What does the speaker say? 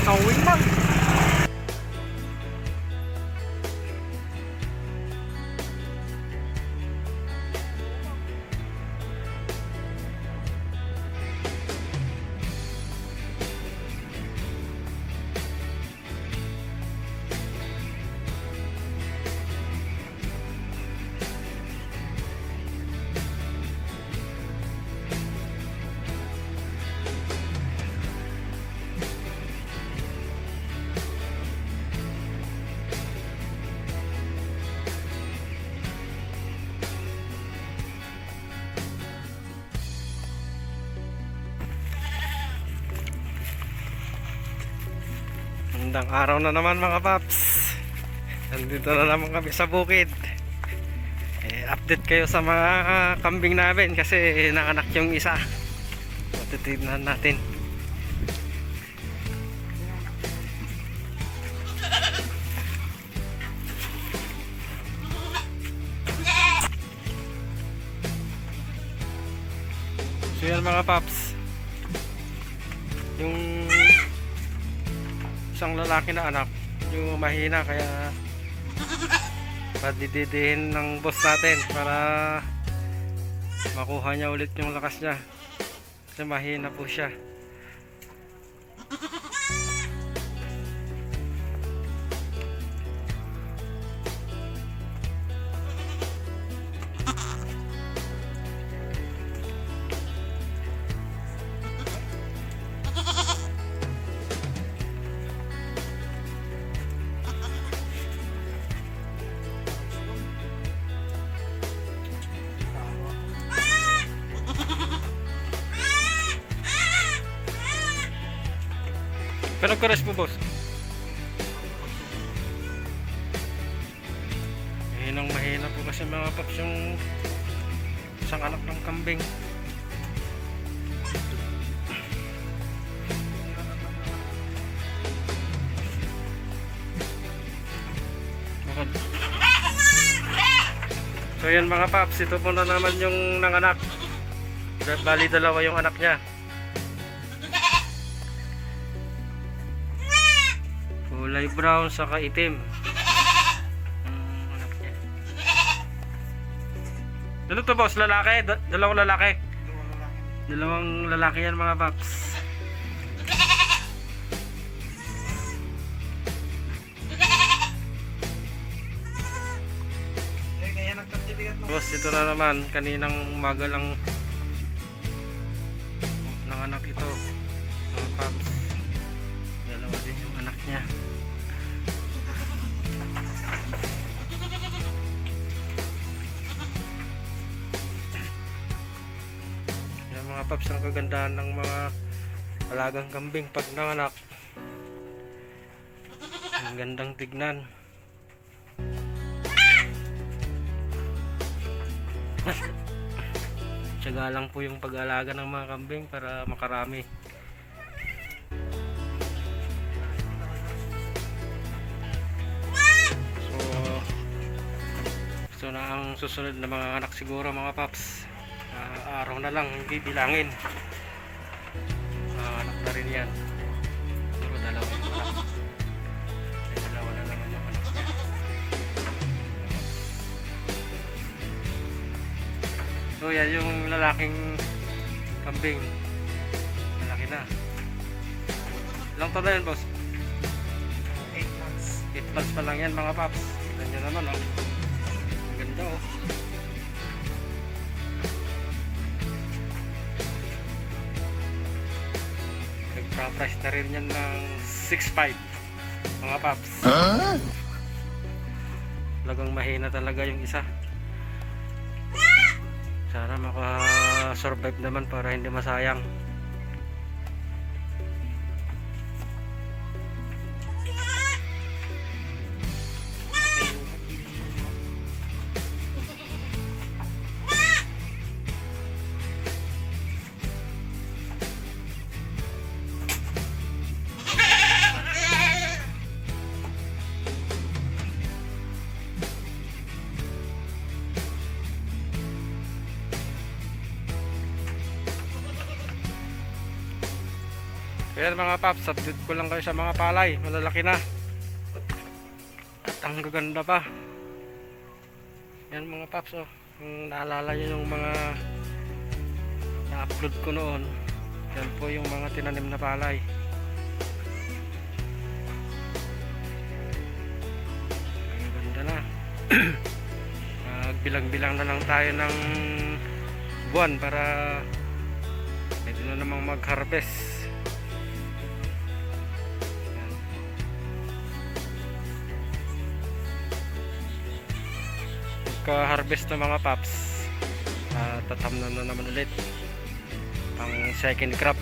Knowing man. Magandang araw na naman mga paps. Nandito na naman kami sa bukid. Update kayo sa mga kambing namin kasi naanak yung isa. Titignan natin. So yan mga paps, yung isang lalaki na anak, yung mahina, kaya padididihin ng boss natin para makuha niya ulit yung lakas niya kasi mahina po siya. Pero nagkaras po boss. Mahina po kasi mga paps yung isang anak ng kambing. So yan mga paps, ito po na naman yung nanganak. Bali dalawa yung anak niya. Kulay brown saka itim. Anak niya. Ano to boss? Lalaki? Dalawang lalaki? Dalawang lalaki yan mga paps. Boss, ito na naman. Kaninang umaga lang nanganak ito mga paps. Dalawa din yung anak niya. Mga paps, ang kagandahan ng mga alagang kambing pag nanganak, ang gandang tignan. Tiyaga lang po yung pag-alaga ng mga kambing para makarami. So na ang susunod na mga anak siguro mga paps. Araw na lang, hindi bilangin. Anak na rin yan. Pero dalawa yung anak. Ay, dalawa na naman yung anak niya. So yan yung lalaking kambing. Malaki na. Ilang taon na yun boss? 8 months. 8 months pa lang yan mga paps. Tignan nyo naman oh. Ang ganda oh. Price na rin yan ng 6.5 mga paps. Talagang mahina talaga yung isa. Sana maka-survive naman para hindi masayang. Ayan mga paps, update ko lang kayo sa mga palay. Malalaki na. At ang gaganda pa. Yan mga paps, oh. Kung naalala nyo yung mga na-upload ko noon, yan po yung mga tinanim na palay. Ang ganda na. Magbilang-bilang na lang tayo ng buwan para pwede na namang mag-harvest. Pagka-harvest ng mga paps, tatamnan na naman ulit ang second crop.